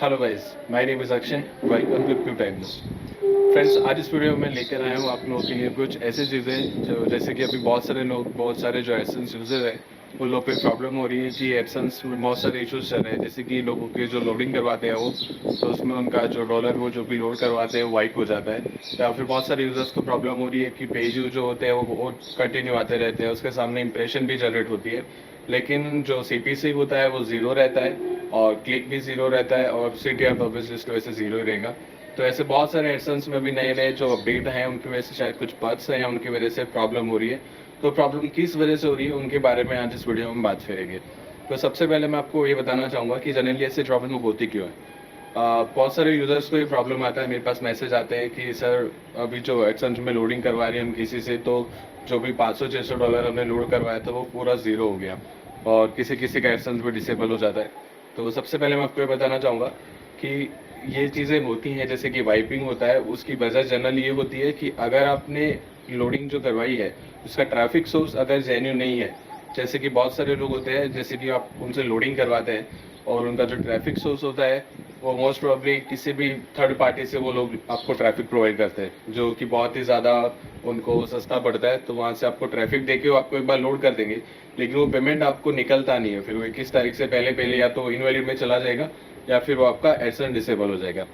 Hello guys, my name is Akshay. Welcome to Q times. Friends, आज इस video में लेकर आया हूँ आप लोगों के लिए कुछ ऐसी चीज़ें जो जैसे कि अभी बहुत सारे जो एडसेंस यूज़र है उन लोग पे प्रॉब्लम हो रही है कि एडसेंस में बहुत सारे इश्यूज चल रहे हैं। जैसे कि लोगों के जो लोडिंग करवाते हैं वो, तो उसमें उनका जो डॉलर वो जो भी लोड करवाते हैं वो वाइप हो जाता है। या फिर बहुत सारे यूज़र्स को प्रॉब्लम हो रही है कि पेज जो होते हैं वो कंटिन्यू आते रहते हैं, उसके सामने इंप्रेशन भी जनरेट होती है, लेकिन जो CPC होता है वो ज़ीरो रहता है और क्लिक भी ज़ीरो रहता है और CTR तो ऑब्वियसली इसकी वजह से ज़ीरो ही रहेगा। तो ऐसे बहुत सारे एडसेंस में भी नए नए जो अपडेट हैं उनकी वजह से शायद कुछ बग्स हैं, उनकी वजह से प्रॉब्लम हो रही है। तो प्रॉब्लम किस वजह से हो रही है उनके बारे में आज इस वीडियो में बात करेंगे। तो सबसे पहले मैं आपको ये बताना चाहूँगा कि जनरली ऐसे प्रॉब्लम होती क्यों है। बहुत सारे यूज़र्स को ये प्रॉब्लम आता है, मेरे पास मैसेज आते हैं कि सर अभी जो एडसेंस में लोडिंग करवा रहे हैं हम किसी से, तो जो भी $500-600 हमने लोड करवाया था वो पूरा ज़ीरो हो गया और किसी किसी का एडसेंस भी डिसेबल हो जाता है। तो सबसे पहले मैं आपको ये बताना चाहूँगा कि ये चीज़ें होती हैं, जैसे कि वाइपिंग होता है, उसकी वजह जनरली ये होती है कि अगर आपने लोडिंग जो करवाई है उसका ट्रैफिक सोर्स अगर जेन्युइन नहीं है। जैसे कि बहुत सारे लोग होते हैं, जैसे कि आप उनसे लोडिंग करवाते हैं और उनका जो ट्रैफिक सोर्स होता है वो मोस्ट प्रॉब्ली किसी भी थर्ड पार्टी से वो लोग आपको ट्रैफिक प्रोवाइड करते हैं, जो कि बहुत ही ज़्यादा उनको सस्ता पड़ता है। तो वहाँ से आपको ट्रैफिक देके वो आपको एक बार लोड कर देंगे, लेकिन वो पेमेंट आपको निकलता नहीं है। फिर वो 21 तारीख से पहले पहले या तो इनवैलिड में चला जाएगा या फिर वो आपका एडसेंस डिसेबल हो जाएगा।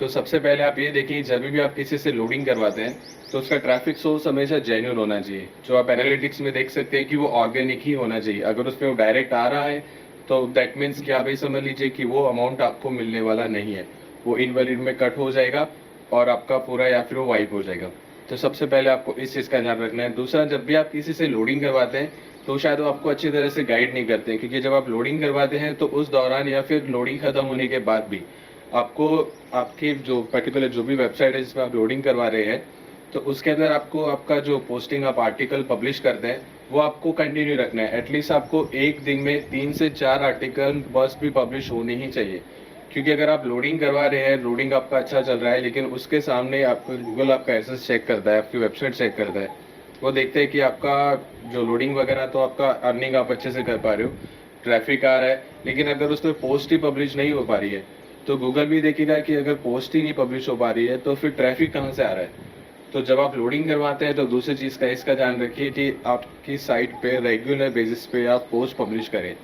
तो सबसे पहले आप ये देखिए, जब भी आप किसी से लोडिंग करवाते हैं तो उसका ट्रैफिक सोर्स हमेशा जेन्युइन होना चाहिए। जो आप एनालिटिक्स में देख सकते हैं कि वो ऑर्गेनिक ही होना चाहिए। अगर उसमें वो डायरेक्ट आ रहा है तो दैट मीन्स कि आप ये समझ लीजिए कि वो अमाउंट आपको मिलने वाला नहीं है, वो इनवैलिड में कट हो जाएगा और आपका पूरा या फिर वो वाइप हो जाएगा। तो सबसे पहले आपको इस चीज़ का ध्यान रखना है। दूसरा, जब भी आप किसी से लोडिंग करवाते हैं तो शायद वो आपको अच्छी तरह से गाइड नहीं करते हैं, क्योंकि जब आप लोडिंग करवाते हैं तो उस दौरान या फिर लोडिंग खत्म होने के बाद भी आपको आपकी जो पर्टिकुलर जो भी वेबसाइट है जिसमें आप लोडिंग करवा रहे हैं, तो उसके अंदर आपको आपका जो पोस्टिंग आप आर्टिकल पब्लिश करते हैं वो आपको कंटिन्यू रखना है। एटलीस्ट आपको एक दिन में 3 से 4 आर्टिकल बस भी पब्लिश होने ही चाहिए, क्योंकि अगर आप लोडिंग करवा रहे हैं, लोडिंग आपका अच्छा चल रहा है, लेकिन उसके सामने आपको गूगल आपका एसेस चेक करता है, आपकी वेबसाइट चेक करता है, वो देखते हैं कि आपका जो लोडिंग वगैरह तो आपका अर्निंग आप अच्छे से कर पा रहे हो, ट्रैफिक आ रहा है, लेकिन अगर उसमें पोस्ट ही पब्लिश नहीं हो पा रही है तो गूगल भी देखेगा कि अगर पोस्ट ही नहीं पब्लिश हो पा रही है तो फिर ट्रैफिक कहाँ से आ रहा है। तो जब आप लोडिंग करवाते हैं तो दूसरी चीज़ का इसका ध्यान रखिए कि आपकी साइट पे रेगुलर बेसिस पे आप पोस्ट पब्लिश करें।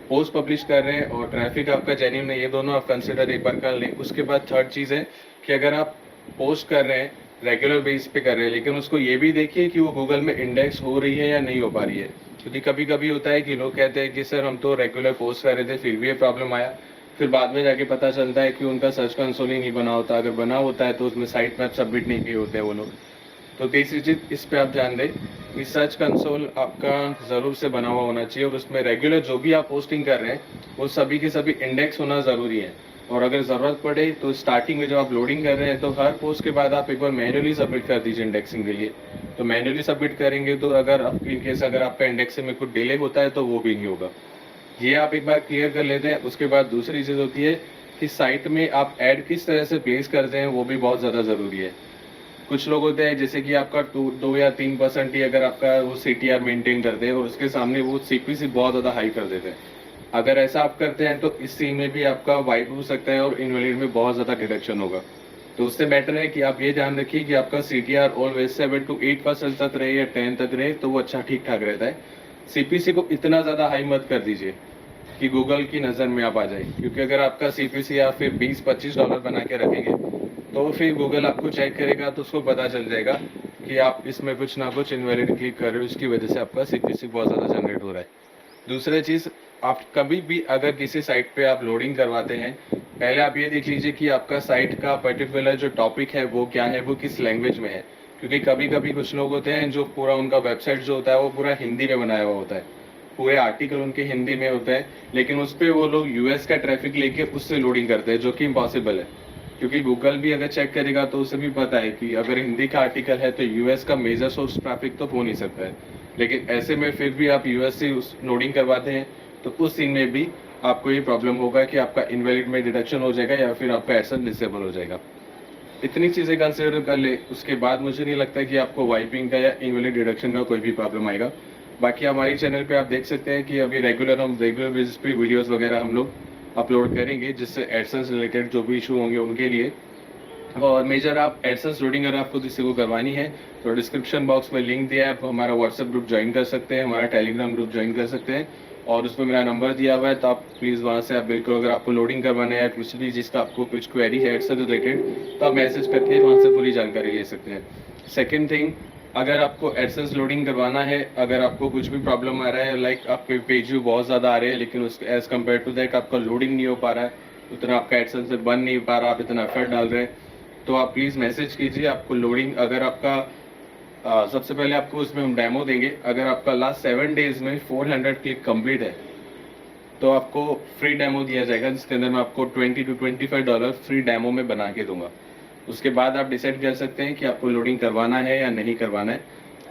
पोस्ट पब्लिश कर रहे हैं और ट्रैफिक आपका जेन्युइन है, ये दोनों आप कंसिडर एक बार कर लें। उसके बाद थर्ड चीज़ है कि अगर आप पोस्ट कर रहे हैं, रेगुलर बेस पे कर रहे हैं, लेकिन उसको ये भी देखिए कि वो गूगल में इंडेक्स हो रही है या नहीं हो पा रही है। क्योंकि कभी कभी होता है कि लोग कहते हैं कि सर हम तो रेगुलर पोस्ट कर रहे थे फिर भी ये प्रॉब्लम आया। फिर बाद में जाके पता चलता है कि उनका सर्च कंसोल ही नहीं बना होता, अगर बना होता है तो उसमें साइट मैप सबमिट नहीं किए होते हैं वो लोग। तो तीसरी चीज़ इस पे आप ध्यान दें कि सर्च कंसोल आपका ज़रूर से बना हुआ होना चाहिए और उसमें रेगुलर जो भी आप पोस्टिंग कर रहे हैं वो सभी के सभी इंडेक्स होना ज़रूरी है। और अगर ज़रूरत पड़े तो स्टार्टिंग में जब आप लोडिंग कर रहे हैं तो हर पोस्ट के बाद आप एक बार मैन्युअली सबमिट कर दीजिए इंडेक्सिंग के लिए। तो मैन्युअली सबमिट करेंगे तो अगर आप इन केस अगर आपका इंडेक्सिंग में कुछ डिले होता है तो वो भी नहीं होगा। ये आप एक बार क्लियर कर लेते हैं। उसके बाद दूसरी चीज़ होती है कि साइट में आप ऐड किस तरह से प्लेस करते हैं, वो भी बहुत ज़्यादा ज़रूरी है। कुछ लोग होते हैं जैसे कि आपका 2 या 3% ही अगर आपका वो CTR मेंटेन करते हैं और उसके सामने वो CPC बहुत ज़्यादा हाई कर देते हैं। अगर ऐसा आप करते हैं तो इस सीन में भी आपका वाइप हो सकता है और इनवैलिड में बहुत ज़्यादा डिडक्शन होगा। तो उससे बेटर है कि आप ये ध्यान रखिए कि आपका CTR ऑलवेज 7 to 8% तक रहे या 10 तक रहे, तो वो अच्छा ठीक ठाक रहता है। CPC को इतना ज़्यादा हाई मत कर दीजिए कि गूगल की नज़र में आप आ जाए, क्योंकि अगर आपका CPC या फिर $20-25 बना के रखेंगे तो फिर गूगल आपको चेक करेगा तो उसको पता चल जाएगा कि आप इसमें कुछ ना कुछ इनवैलिड क्लिक कर रहे हो, इसकी वजह से आपका CPC बहुत ज़्यादा जनरेट हो रहा है। दूसरी चीज़, आप कभी भी अगर किसी साइट पे आप लोडिंग करवाते हैं, पहले आप ये देख लीजिए कि आपका साइट का पर्टिकुलर जो टॉपिक है वो क्या है, वो किस लैंग्वेज में है। क्योंकि कभी कभी कुछ लोग होते हैं जो पूरा उनका वेबसाइट जो होता है वो पूरा हिंदी में बनाया हुआ होता है, पूरे आर्टिकल उनके हिंदी में होते हैं, लेकिन उस पर वो लोग US का ट्रैफिक लेके उससे लोडिंग करते हैं, जो कि इम्पॉसिबल है। क्योंकि गूगल भी अगर चेक करेगा तो उसे भी पता है कि अगर हिंदी का आर्टिकल है तो US का मेजर सोर्स ट्रैफिक तो हो नहीं सकता है। लेकिन ऐसे में फिर भी आप US से उस लोडिंग करवाते हैं तो उस सीन में भी आपको ये प्रॉब्लम होगा कि आपका इनवैलिड में डिडक्शन हो जाएगा या फिर आपका एडसेंस डिसेबल हो जाएगा। इतनी चीज़ें कंसिडर कर ले, उसके बाद मुझे नहीं लगता कि आपको वाइपिंग का या इनवैलिड डिडक्शन का कोई भी प्रॉब्लम आएगा। बाकी हमारे चैनल पे आप देख सकते हैं कि अभी हम रेगुलर बेसिस पे वीडियोस वगैरह हम लोग अपलोड करेंगे, जिससे एडसेंस रिलेटेड जो भी इशू होंगे उनके लिए। और मेजर आप एडसेंस लोडिंग अगर आपको किसी को करवानी है तो डिस्क्रिप्शन बॉक्स में लिंक दिया है, आप हमारा व्हाट्सएप ग्रुप ज्वाइन कर सकते हैं, हमारा टेलीग्राम ग्रुप ज्वाइन कर सकते हैं, और उसमें मेरा नंबर दिया हुआ है, तो आप प्लीज़ वहाँ से आप बिल्कुल अगर आपको लोडिंग करवाना है या कुछ भी जिसका आपको कुछ क्वेरी है एडसेंस रिलेटेड, तो आप मैसेज करके वहाँ से पूरी जानकारी ले सकते हैं। सेकेंड थिंग, अगर आपको एडसेंस लोडिंग करवाना है, अगर आपको कुछ भी प्रॉब्लम आ रहा है, लाइक आपके पेज व्यू बहुत ज़्यादा आ रहे हैं लेकिन उस एज़ कम्पेयर टू दैट आपका लोडिंग नहीं हो पा रहा है, उतना आपका एडसेंस बन नहीं पा रहा, आप इतना एफर्ट डाल रहे हैं, तो आप प्लीज़ मैसेज कीजिए। आपको लोडिंग अगर आपका सबसे पहले आपको उसमें हम डेमो देंगे। अगर आपका लास्ट 7 डेज़ में 400 क्लिक कंप्लीट है तो आपको फ्री डेमो दिया जाएगा, जिसके अंदर मैं आपको $20 to $25 फ्री डेमो में बना के दूंगा। उसके बाद आप डिसाइड कर सकते हैं कि आपको लोडिंग करवाना है या नहीं करवाना है।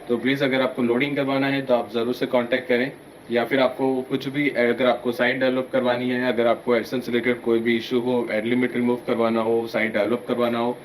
तो प्लीज़ अगर आपको लोडिंग करवाना है तो आप ज़रूर से कांटेक्ट करें, या फिर आपको कुछ भी अगर आपको साइट डेवलप करवानी है, अगर आपको एडसेंस रिलेटेड कोई भी इशू हो, एड लिमिट रिमूव करवाना हो, साइट डेवलप करवाना हो,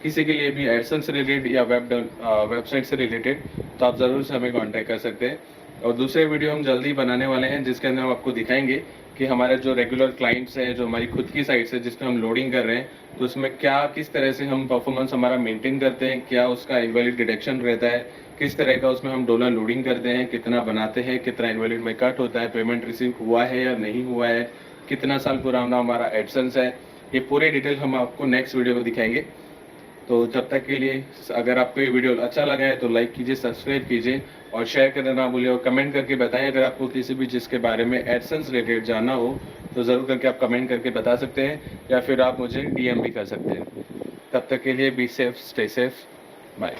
किसी के लिए भी एडसेंस से रिलेटेड या वेबसाइट से रिलेटेड, तो आप ज़रूर से हमें कांटेक्ट कर सकते हैं। और दूसरे वीडियो हम जल्दी बनाने वाले हैं जिसके अंदर हम आपको दिखाएंगे कि हमारे जो रेगुलर क्लाइंट्स हैं, जो हमारी खुद की साइट्स है जिसमें हम लोडिंग कर रहे हैं, तो उसमें क्या किस तरह से हम परफॉर्मेंस हमारा मेंटेन करते हैं, क्या उसका इनवैलिड डिटेक्शन रहता है, किस तरह का उसमें हम डॉलर लोडिंग करते हैं, कितना बनाते हैं, कितना इनवैलिड में कट होता है, पेमेंट रिसीव हुआ है या नहीं हुआ है, कितना साल पुराना हमारा एडसेंस है, ये पूरे डिटेल हम आपको नेक्स्ट वीडियो में दिखाएंगे। तो जब तक के लिए अगर आपको ये वीडियो अच्छा लगा है तो लाइक कीजिए, सब्सक्राइब कीजिए और शेयर करना ना भूलिए, और कमेंट करके बताएं अगर आपको किसी भी चीज़ के बारे में एडसेंस रिलेटेड जानना हो तो ज़रूर करके आप कमेंट करके बता सकते हैं, या फिर आप मुझे DM भी कर सकते हैं। तब तक के लिए be safe, stay safe, bye.